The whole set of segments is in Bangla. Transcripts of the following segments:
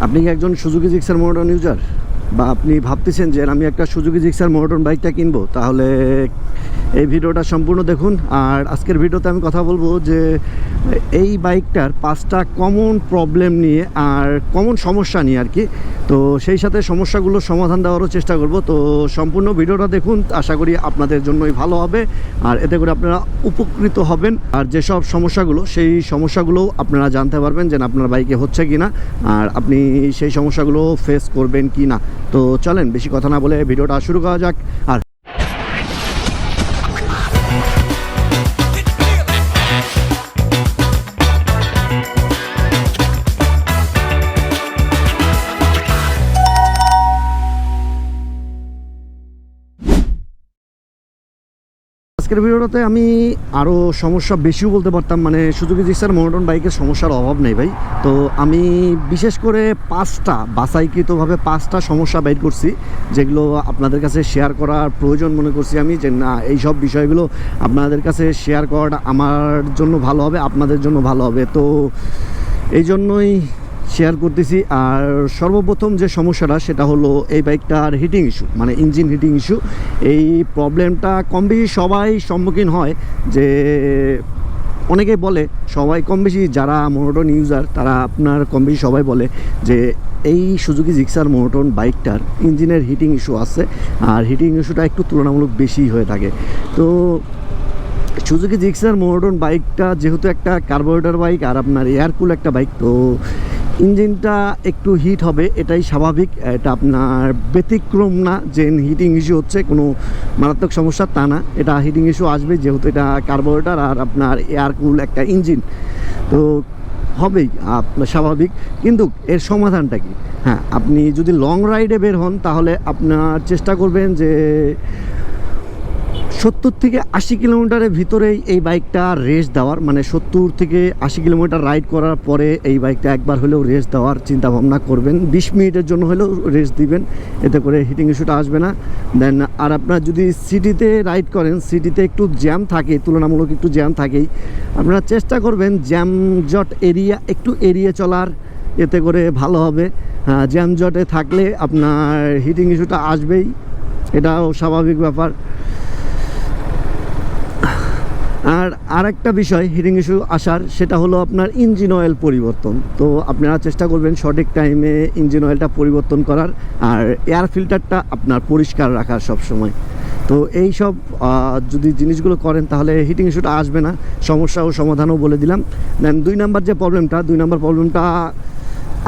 আপনি কি একজন সুজুকি জিক্সার মোনোটন ইউজার, বা আপনি ভাবতেছেন যে আমি একটা সুজুকি জিক্সার মোনোটন বাইকটা কিনবো, তাহলে এই ভিডিওটা সম্পূর্ণ দেখুন। আর আজকের ভিডিওতে আমি কথা বলবো যে এই বাইকটার 5টা কমন প্রবলেম নিয়ে আর কমন সমস্যা নিয়ে আর কি। তো সেই সাথে সমস্যাগুলোর সমাধান দেওয়ারও চেষ্টা করব। তো সম্পূর্ণ ভিডিওটা দেখুন, আশা করি আপনাদের জন্যই ভালো হবে আর এতে করে আপনারা উপকৃত হবেন। আর যেসব সমস্যাগুলো, সেই সমস্যাগুলোও আপনারা জানতে পারবেন যে আপনার বাইকে হচ্ছে কি না, আর আপনি সেই সমস্যাগুলো ফেস করবেন কি না। তো চলেন বেশি কথা না বলে ভিডিওটা শুরু করা যাক। আর আজকের ভিডিওটাতে আমি আরও সমস্যা বেশিও বলতে পারতাম, মানে সুজুকি জিক্সার মোনোটন বাইকের সমস্যার অভাব নেই ভাই। তো আমি বিশেষ করে 5টা বাছাইকৃতভাবে 5টা সমস্যা বের করছি, যেগুলো আপনাদের কাছে শেয়ার করার প্রয়োজন মনে করছি আমি, যে না এই সব বিষয়গুলো আপনাদের কাছে শেয়ার করাটা আমার জন্য ভালো হবে, আপনাদের জন্য ভালো হবে। তো এই জন্যই শেয়ার করতেছি। আর সর্বপ্রথম যে সমস্যাটা, সেটা হলো এই বাইকটার হিটিং ইস্যু, মানে ইঞ্জিন হিটিং ইস্যু। এই প্রবলেমটা কম বেশি সবাই সম্মুখীন হয়, যে অনেকেই বলে, সবাই কম বেশি যারা মোনোটন ইউজার তারা আপনার কম বেশি সবাই বলে যে এই সুজুকি জিক্সার মোনোটন বাইকটার ইঞ্জিনের হিটিং ইস্যু আছে, আর হিটিং ইস্যুটা একটু তুলনামূলক বেশি হয়ে থাকে। তো সুজুকি জিক্সার মোনোটন বাইকটা যেহেতু একটা কার্বোরেটর বাইক আর আপনার এয়ারকুল একটা বাইক, তো ইঞ্জিনটা একটু হিট হবে, এটাই স্বাভাবিক। এটা আপনার ব্যতিক্রম না যে হিটিং ইস্যু হচ্ছে, কোনো মারাত্মক সমস্যা তা না। এটা হিটিং ইস্যু আসবে, যেহেতু এটা কার্বোরেটর আর আপনার এয়ারকুল একটা ইঞ্জিন, তো হবেই আপনার স্বাভাবিক। কিন্তু এর সমাধানটা কি? হ্যাঁ, আপনি যদি লং রাইডে বের হন, তাহলে আপনার চেষ্টা করবেন যে 70 থেকে 80 কিলোমিটারের ভিতরেই এই বাইকটা রেস দেওয়ার, মানে 70 থেকে 80 কিলোমিটার রাইড করার পরে এই বাইকটা একবার হলেও রেস দেওয়ার চিন্তা ভাবনা করবেন। 20 মিনিটের জন্য হলেও রেস দিবেন, এতে করে হিটিং ইস্যুটা আসবে না। দেন আর আপনার যদি সিটিতে রাইড করেন, সিটিতে একটু জ্যাম থাকে, তুলনামূলক একটু জ্যাম থাকেই, আপনারা চেষ্টা করবেন জ্যাম জট এরিয়া একটু এড়িয়ে চলার, এতে করে ভালো হবে। হ্যাঁ, জ্যাম জটে থাকলে আপনার হিটিং ইস্যুটা আসবেই, এটাও স্বাভাবিক ব্যাপার। আর আরেকটা বিষয় হিটিং ইস্যু আসার, সেটা হলো আপনার ইঞ্জিন অয়েল পরিবর্তন। তো আপনারা চেষ্টা করবেন সঠিক টাইমে ইঞ্জিন অয়েলটা পরিবর্তন করার, আর এয়ার ফিল্টারটা আপনার পরিষ্কার রাখার সব সময়। তো এই সব যদি জিনিসগুলো করেন, তাহলে হিটিং ইস্যুটা আসবে না। সমস্যা ও সমাধানও বলে দিলাম। দেন 2 নম্বর যে প্রবলেমটা, 2 নম্বর প্রবলেমটা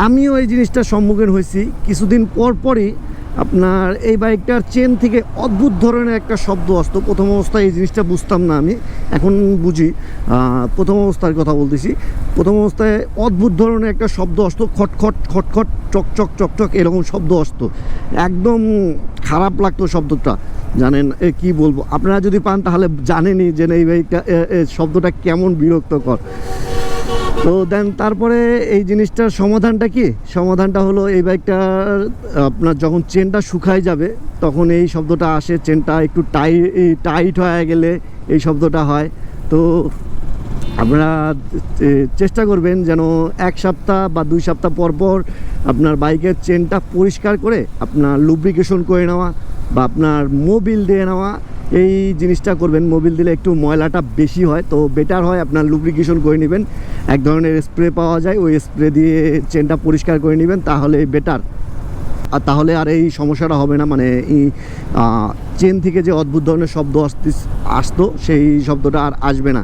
আমিও এই জিনিসটার সম্মুখীন হয়েছি কিছুদিন পরই। আপনার এই বাইকটার চেন থেকে অদ্ভুত ধরনের একটা শব্দ আসতো। প্রথম অবস্থায় এই জিনিসটা বুঝতাম না, আমি এখন বুঝি। প্রথম অবস্থার কথা বলতেছি। প্রথম অবস্থায় অদ্ভুত ধরনের একটা শব্দ আসতো, খটখট খটখট চকচক চকচক এরকম শব্দ আসতো, একদম খারাপ লাগতো শব্দটা। জানেন কি বলবো, আপনারা যদি পান তাহলে জানেনই যে এই বাইকটা শব্দটা কেমন বিরক্তকর। তো দেন তারপরে এই জিনিসটার সমাধানটা কি? সমাধানটা হলো এই বাইকটার আপনার যখন চেনটা শুকায় যাবে, তখন এই শব্দটা আসে। চেনটা একটু টাইট হয়ে গেলে এই শব্দটা হয়। তো আপনারা চেষ্টা করবেন যেন 1 সপ্তাহ বা 2 সপ্তাহ পর পর আপনার বাইকের চেনটা পরিষ্কার করে আপনার লুব্রিকেশন করে নেওয়া, বা আপনার মোবিল দিয়ে নেওয়া, এই জিনিসটা করবেন। মোবিল দিলে একটু ময়লাটা বেশি হয়, তো বেটার হয় আপনার লুব্রিকেশন করে নেবেন। এক ধরনের স্প্রে পাওয়া যায়, ওই স্প্রে দিয়ে চেনটা পরিষ্কার করে নেবেন, তাহলে বেটার। আর তাহলে আর এই সমস্যাটা হবে না, মানে চেন থেকে যে অদ্ভুত ধরনের শব্দ আসতো, সেই শব্দটা আর আসবে না।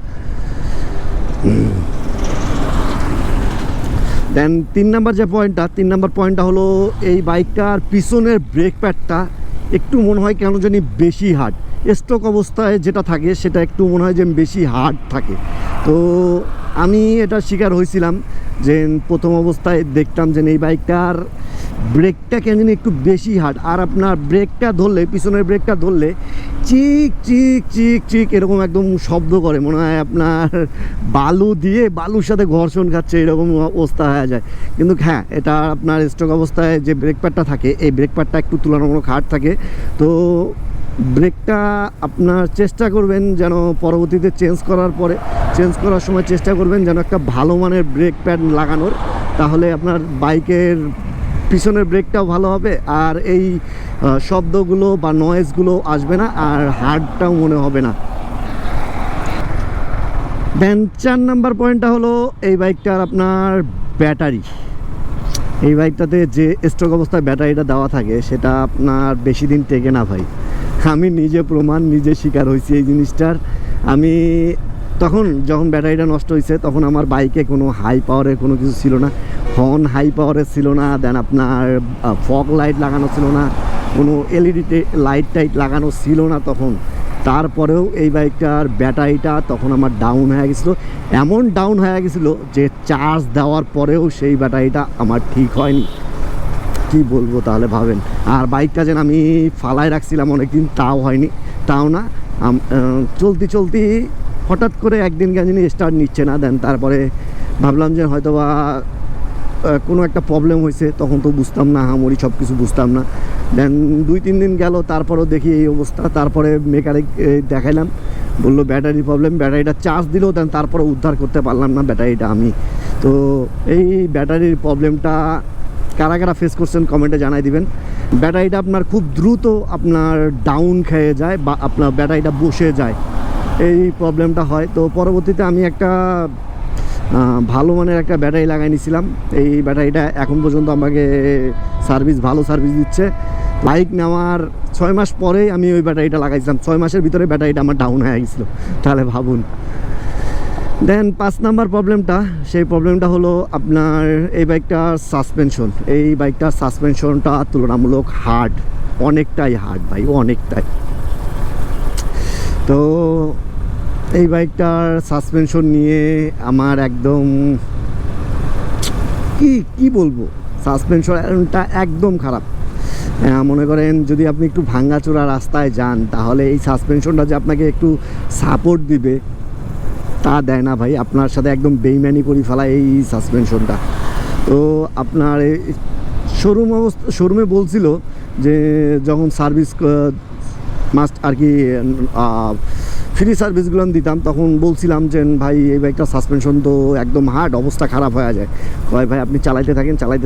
দেন 3 নম্বর যে পয়েন্টটা, 3 নম্বর পয়েন্টটা হলো এই বাইকটার পিছনের ব্রেক প্যাডটা একটু মনে হয় কেন জানি বেশি হার্ড। স্টক অবস্থায় যেটা থাকে সেটা একটু মনে হয় যে বেশি হার্ড থাকে। তো আমি এটা শিকার হয়েছিলাম যে প্রথম অবস্থায় দেখতাম যে এই বাইকটার ব্রেকটা কেন জানি একটু বেশি হার্ড। আর আপনার ব্রেকটা ধরলে, পিছনের ব্রেকটা ধরলে চিক চিক চিক চিক এরকম একদম শব্দ করে, মনে হয় আপনার বালু দিয়ে বালুর সাথে ঘর্ষণ খাচ্ছে, এরকম অবস্থা হয়ে যায়। কিন্তু হ্যাঁ, এটা আপনার স্টক অবস্থায় যে ব্রেক প্যাডটা থাকে, এই ব্রেক প্যাডটা একটু তুলনামূলক হার্ড থাকে। তো ব্রেকটা আপনার চেষ্টা করবেন যেন পরবর্তীতে চেঞ্জ করার সময় চেষ্টা করবেন যেন একটা ভালো মানের ব্রেক প্যাড লাগানোর, তাহলে আপনার বাইকের পিছনের ব্রেকটাও ভালো হবে, আর এই শব্দগুলো বা নয়েজগুলো আসবে না, আর হার্ডটাও মনে হবে না। দেন 4 নাম্বার পয়েন্টটা হলো এই বাইকটার আপনার ব্যাটারি। এই বাইকটাতে যে স্টক অবস্থায় ব্যাটারিটা দেওয়া থাকে সেটা আপনার বেশি দিন টেকে না ভাই। আমি নিজে প্রমাণ, নিজে শিকার হয়েছি এই জিনিসটার। আমি যখন ব্যাটারিটা নষ্ট হয়েছে তখন আমার বাইকে কোনো হাই পাওয়ারের কোনো কিছু ছিল না, হর্ন হাই পাওয়ারের ছিল না, দেন আপনার ফগ লাইট লাগানো ছিল না, কোনো এলইডি লাইট টাইট লাগানো ছিল না তখন। তারপরেও এই বাইকটার ব্যাটারিটা তখন আমার ডাউন হয়ে গেছিলো, এমন ডাউন হয়ে গেছিলো যে চার্জ দেওয়ার পরেও সেই ব্যাটারিটা আমার ঠিক হয়নি। কি বলবো তাহলে ভাবেন। আর বাইকটা যেন আমি ফালায় রাখছিলাম অনেকদিন, তাও হয়নি। তাও না, চলতি হঠাৎ করে একদিন কেন জানি স্টার্ট নিচ্ছে না। দেন তারপরে ভাবলাম যে হয়তো বা কোনো একটা প্রবলেম হয়েছে, তখন তো বুঝতাম না, হামরি সব কিছু বুঝতাম না। দেন 2-3 দিন গেল, তারপরেও দেখি এই অবস্থা। তারপরে মেকানিক দেখাইলাম, বললো ব্যাটারি প্রবলেম। ব্যাটারিটা চার্জ দিল, দেন তারপরে উদ্ধার করতে পারলাম না ব্যাটারিটা আমি। তো এই ব্যাটারির প্রবলেমটা কারা কারা ফেস করছেন কমেন্টে জানাই দিবেন। ব্যাটারিটা আপনার খুব দ্রুত আপনার ডাউন খেয়ে যায় বা আপনার ব্যাটারিটা বসে যায়, এই প্রবলেমটা হয়। তো পরবর্তীতে আমি একটা ভালো মানের একটা ব্যাটারি লাগাই নিয়েছিলাম। এই ব্যাটারিটা এখন পর্যন্ত আমাকে ভালো সার্ভিস দিচ্ছে। বাইক নেওয়ার 6 মাস পরেই আমি ওই ব্যাটারিটা লাগাইছিলাম, 6 মাসের ভিতরে ব্যাটারিটা আমার ডাউন হয়ে গেছিলো, তাহলে ভাবুন। দেন 5 নাম্বার প্রবলেমটা, সেই প্রবলেমটা হলো আপনার এই বাইকটার সাসপেনশন। এই বাইকটার সাসপেনশনটা তুলনামূলক হার্ড, অনেকটাই হার্ড ভাই, অনেকটাই। তো এই বাইকটার সাসপেনশন নিয়ে আমার একদম কি বলবো, সাসপেনশনটা একদম খারাপ। মনে করেন যদি আপনি একটু ভাঙ্গাচোরা রাস্তায় যান, তাহলে এই সাসপেনশনটা যে আপনাকে একটু সাপোর্ট দিবে তা দেয় না ভাই, আপনার সাথে একদম বেইমানি করে ফেলা এই সাসপেনশনটা। তো আপনার শোরুমে বলছিল যে যখন সার্ভিস মাস্ট আর কি ফ্রি সার্ভিসগুলো দিতাম, তখন বলছিলাম যে ভাই এই বাইকটা সাসপেনশন তো একদম হার্ড, অবস্থা খারাপ হয়ে যায়। কয় ভাই আপনি চালাইতে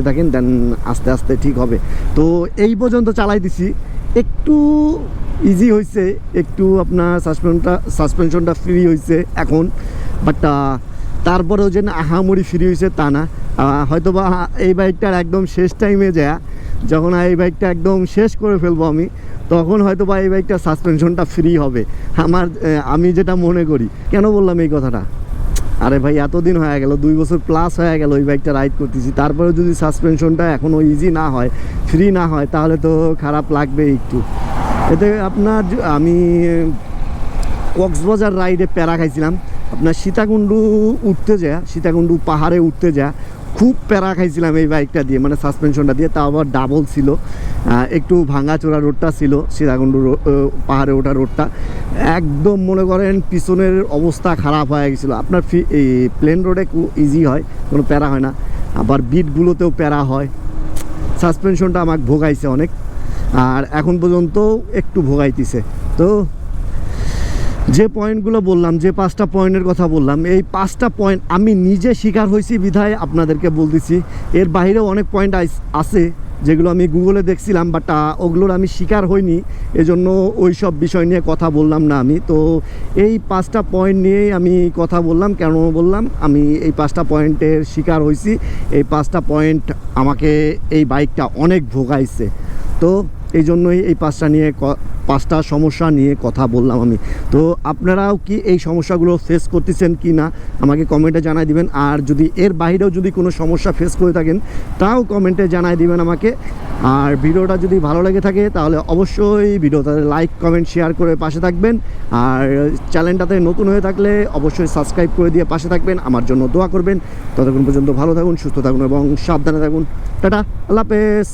থাকেন, দেন আস্তে আস্তে ঠিক হবে। তো এই পর্যন্ত চালাই দিছি, একটু ইজি হয়েছে, একটু আপনার সাসপেনশনটা ফ্রি হয়েছে এখন। বাট তারপরেও যে আহামরি ফ্রি হয়েছে তা না। হয়তো বা এই বাইকটার একদম শেষ টাইমে যখন এই বাইকটা একদম শেষ করে ফেলবো আমি, তখন হয়তো বা এই বাইকটা সাসপেনশনটা ফ্রি হবে আমি যেটা মনে করি। কেন বললাম এই কথাটা? আরে ভাই এতদিন হয়ে গেল, 2 বছর প্লাস হয়ে গেল ওই বাইকটা রাইড করতেছি, তারপরে যদি সাসপেনশনটা এখনও ইজি না হয়, ফ্রি না হয়, তাহলে তো খারাপ লাগবে একটু। এতে আপনার আমি কক্সবাজার রাইডে প্যারা খাইছিলাম, আপনার সীতাকুণ্ডু পাহাড়ে উঠতে খুব প্যারা খাইছিলাম এই বাইকটা দিয়ে, মানে সাসপেনশনটা দিয়ে। তাও আবার ডাবল ছিল, একটু ভাঙাচোরা রোডটা ছিল সীতাকুণ্ডু পাহাড়ে ওঠা রোডটা, একদম মনে করেন পিছনের অবস্থা খারাপ হয়ে গেছিলো। আপনার এই প্লেন রোডে খুব ইজি হয়, কোনো প্যারা হয় না, আবার বিটগুলোতেও প্যারা হয়। সাসপেনশনটা আমাকে ভোগাইছে অনেক, আর এখন পর্যন্ত একটু ভোগাইতেছে। তো যে পয়েন্টগুলো বললাম, যে 5টা পয়েন্টের কথা বললাম, এই 5টা পয়েন্ট আমি নিজে শিকার হয়েছি বিধায় আপনাদেরকে বলতেছি। এর বাইরেও অনেক পয়েন্ট আছে যেগুলো আমি গুগলে দেখছিলাম, বাট ওগুলোর আমি শিকার হইনি, এজন্য ওই সব বিষয় নিয়ে কথা বললাম না আমি। তো এই 5টা পয়েন্ট নিয়েই আমি কথা বললাম। কেন বললাম? আমি এই 5টা পয়েন্টের শিকার হয়েছি। এই 5টা পয়েন্ট আমাকে এই বাইকটা অনেক ভোগাইছে। তো এই জন্যই এই 5টা সমস্যা নিয়ে কথা বললাম আমি। তো আপনারাও কি এই সমস্যাগুলো ফেস করতেছেন কি না আমাকে কমেন্টে জানাই দিবেন। আর যদি এর বাইরেও যদি কোনো সমস্যা ফেস করে থাকেন, তাও কমেন্টে জানাই দিবেন আমাকে। আর ভিডিওটা যদি ভালো লেগে থাকে তাহলে অবশ্যই ভিডিওতে লাইক, কমেন্ট, শেয়ার করে পাশে থাকবেন। আর চ্যানেলটাতে নতুন হয়ে থাকলে অবশ্যই সাবস্ক্রাইব করে দিয়ে পাশে থাকবেন, আমার জন্য দোয়া করবেন। ততক্ষণ পর্যন্ত ভালো থাকুন, সুস্থ থাকুন এবং সাবধানে থাকুন। টাটা, আল্লাহ হাফেজ।